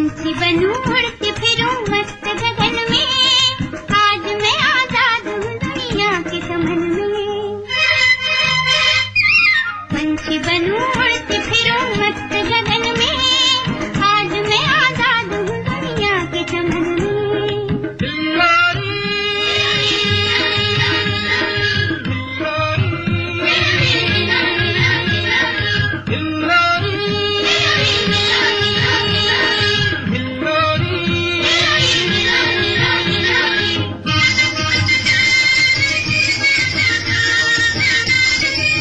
पंछी बनूं उड़ती फिरूं मस्त गगन में, आज मैं आजाद हूँ दुनिया के चमन में। पंछी बनूं